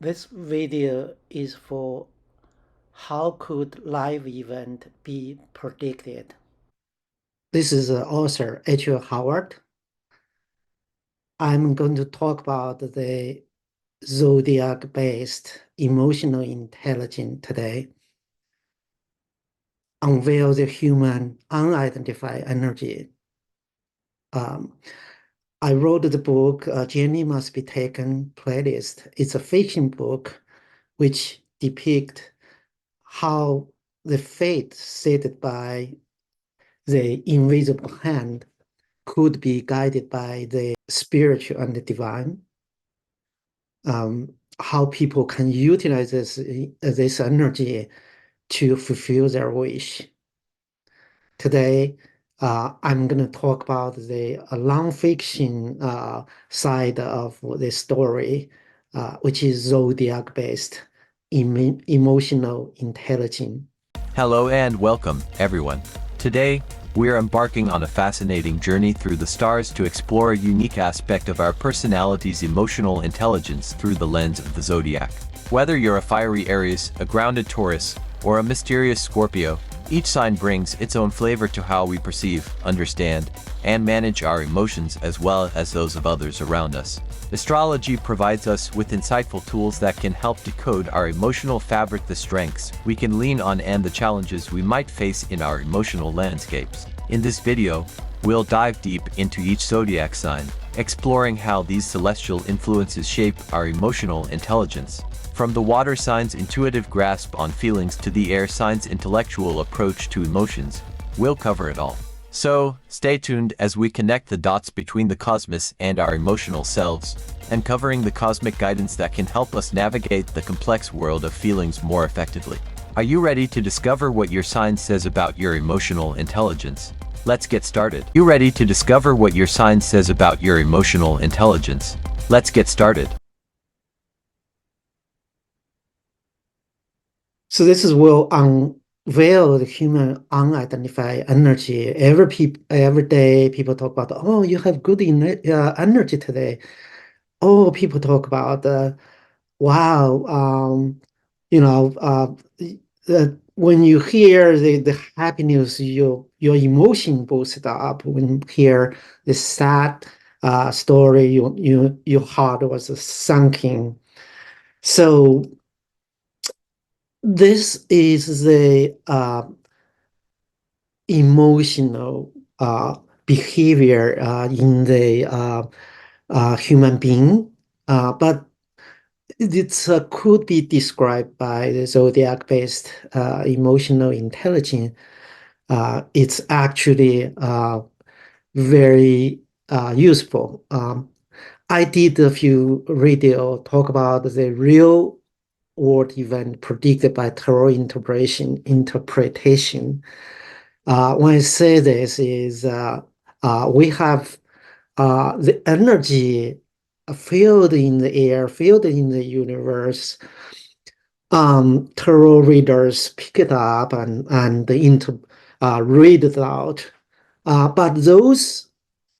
This video is for how could live event be predicted? This is author H.L. Howard. I'm going to talk about the Zodiac-based emotional intelligence today. Unveil the human unidentified energy. I wrote the book, Journey Must Be Taken Playlist. It's a fiction book which depicts how the fate set by the invisible hand could be guided by the spiritual and the divine. How people can utilize this energy to fulfill their wish. Today, I'm going to talk about the non-fiction side of the story, which is zodiac-based emotional intelligence. Hello and welcome, everyone. Today, we are embarking on a fascinating journey through the stars to explore a unique aspect of our personality's emotional intelligence through the lens of the zodiac. Whether you're a fiery Aries, a grounded Taurus, or a mysterious Scorpio, each sign brings its own flavor to how we perceive, understand, and manage our emotions as well as those of others around us. Astrology provides us with insightful tools that can help decode our emotional fabric, the strengths we can lean on, and the challenges we might face in our emotional landscapes. In this video, we'll dive deep into each zodiac sign, exploring how these celestial influences shape our emotional intelligence. From the water sign's intuitive grasp on feelings to the air sign's intellectual approach to emotions, we'll cover it all. So, stay tuned as we connect the dots between the cosmos and our emotional selves, uncovering the cosmic guidance that can help us navigate the complex world of feelings more effectively. Are you ready to discover what your sign says about your emotional intelligence? Let's get started. You ready to discover what your sign says about your emotional intelligence? Let's get started. So this is will unveil the human unidentified energy. Every day people talk about, oh, you have good energy today. Oh, people talk about, wow, you know, when you hear the happy news, your emotion boosts up. When you hear the sad story, your heart was sunken. So this is the emotional behavior in the human being, but it could be described by the zodiac-based emotional intelligence. It's actually very useful. I did a few radio talk about the real world event predicted by tarot interpretation. When I say this is we have the energy field in the air, field in the universe. Tarot readers pick it up and read it out. But those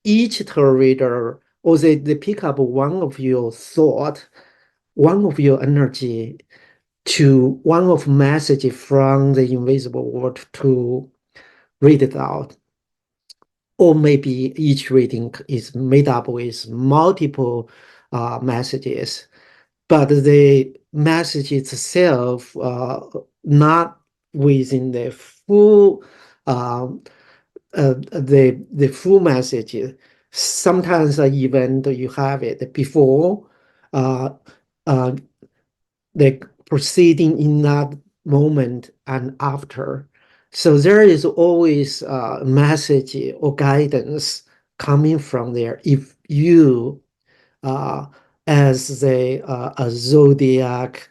each tarot reader, or they pick up one of your thought, one of your energy to one of message from the invisible world to read it out. Or maybe each reading is made up with multiple messages, but the message itself not within the full the full message. Sometimes even you have it before uh, uh, the proceeding in that moment and after. So there is always a message or guidance coming from there if you uh, as a zodiac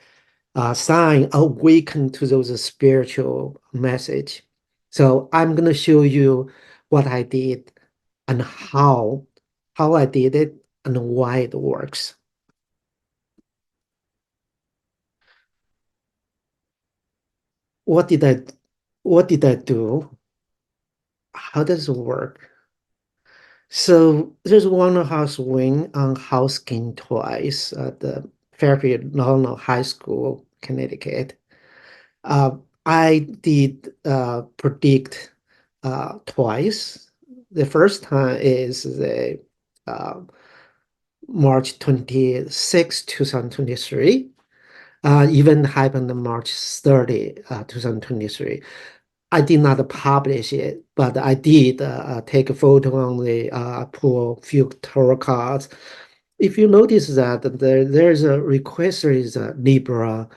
sign awaken to those spiritual message. So I'm going to show you what I did and how I did it and why it works. What did I what did I do? How does it work? So there's one house wing on house king twice. The Fairfield Normal High School, Connecticut. I did predict twice. The first time is the uh, March 26, 2023. Event happened on March 30, 2023. I did not publish it, but I did take a photo on the pull few tarot cards. If you notice that there's a requester is a Libra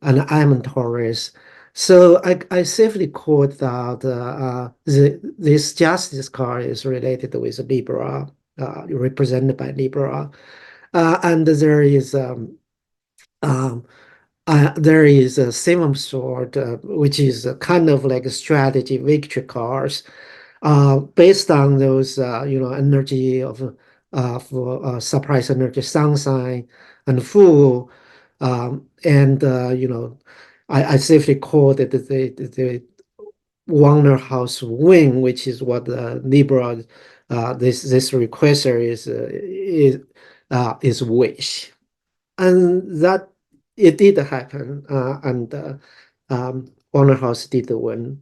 and I'm a Taurus. So I safely called that this justice card is related with Libra, represented by Libra. And um, there is a seven sword, which is a kind of like a strategy victory cards, based on those energy of for surprise energy, sun sign and fool, and I safely called it the Warner House wing, which is what the Libra this requester is wish, and that it did happen, and Warner House did win.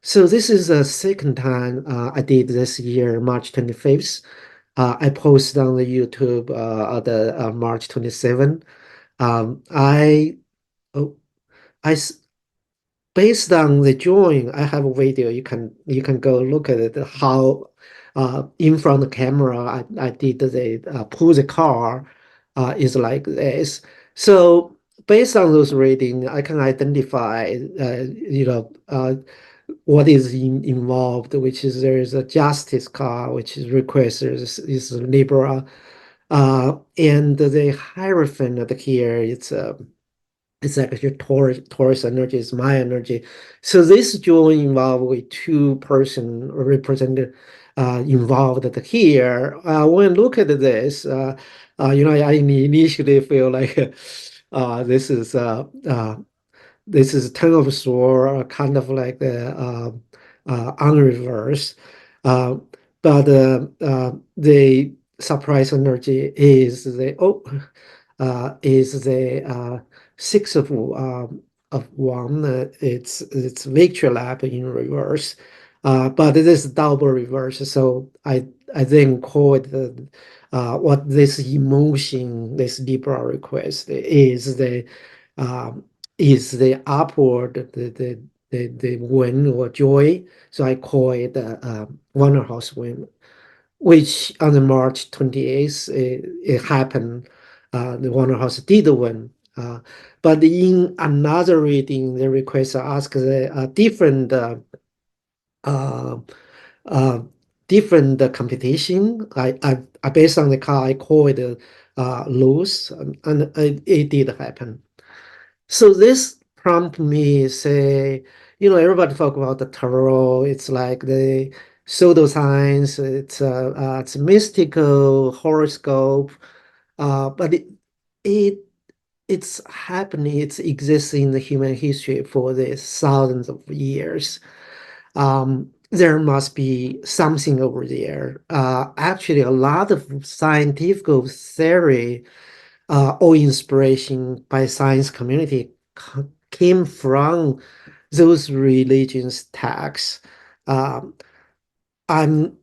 So this is the second time I did this year, March 25th. I posted on the YouTube the March 27th. Um, I oh, I based on the drawing, I have a video. You can go look at it. How in front of the camera, I did the pull the car is like this. So based on those reading, I can identify what is involved, which is there is a justice car, which is request is Libra, and the Hierophant here it's actually Taurus energy is my energy. So this drawing involved with two person represented involved here. When look at this, I initially feel like this is this is Ten of Swords, kind of like on reverse. Uh, but the surprise energy is the Six of One. It's victory lap in reverse, but it is double reverse. So I then call it what this emotion, this Libra request um, is the upward, the win or joy. So I call it Warner House win, which on the March 28th, it happened. The Warner House did win. But in another reading, the requester asked a uh, uh, different competition. I based on the car, I call it lose, and it did happen. So this prompt me say, everybody talk about the tarot. It's like the pseudoscience. It's mystical horoscope, but it it's happening. It's existing in the human history for the thousands of years. There must be something over there. Actually, a lot of scientific theory or inspiration by science community came from those religions texts. Um, I'm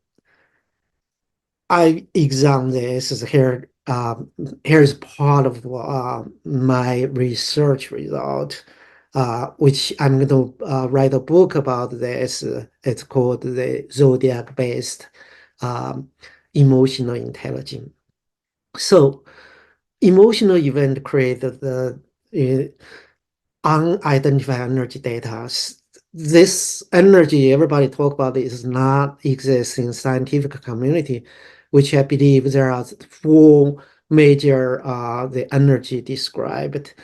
I examine this as here. Here's part of my research result, which I'm going to write a book about this. It's called the Zodiac-based um, emotional intelligence. So, emotional event created the unidentified energy data. This energy everybody talk about is not exist in scientific community, which I believe there are four major the energy described.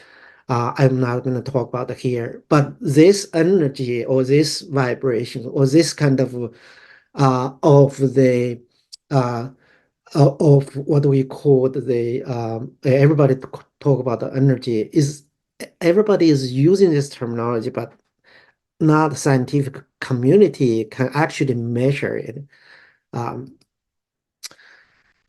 I'm not going to talk about it here, but this energy or this vibration or this kind of the uh, of what we call the everybody talk about the energy is everybody is using this terminology, but not scientific community can actually measure it. Um,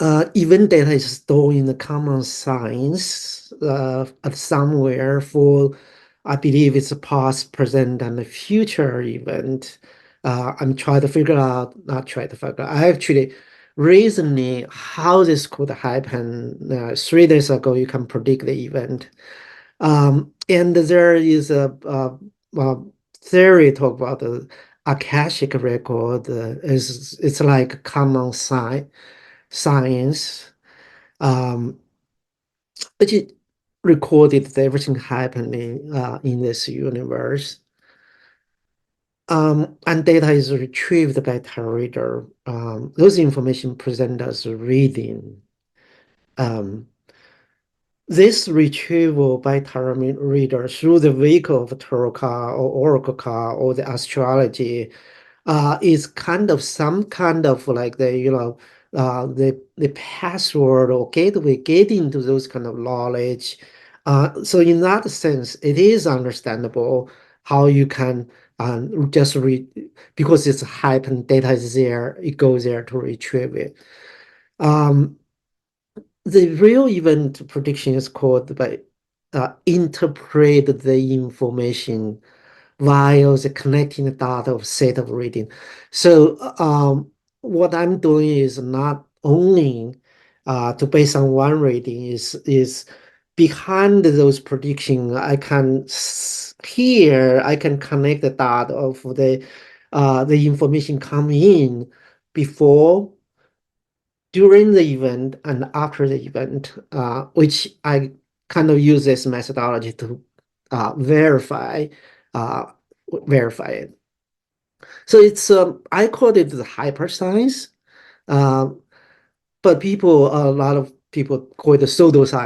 Event data is stored in the common science at somewhere for, I believe it's a past, present, and a future event. I'm trying to figure out, not try to figure out, I actually reasoning how this could happen. 3 days ago, you can predict the event. And there is a theory talk about the Akashic record. It's like common science. Um, it recorded everything happening in this universe. And data is retrieved by tarot reader. Those information present as reading. Um, this retrieval by tarot reader through the vehicle of tarot card or oracle card or the astrology is kind of some kind of like the password or gateway getting to those kind of knowledge. So in that sense, it is understandable how you can just read because it's happened, data is there, it goes there to retrieve it. The real event prediction is called by interpret the information via the connecting dot of set of reading. So what I'm doing is not only to base on one reading is behind those prediction I can here I can connect the dot of the information come in before, during the event, and after the event, which I kind of use this methodology to verify uh, verify it. So it's I call it the hyper science, uh, but a lot of people call it the pseudoscience.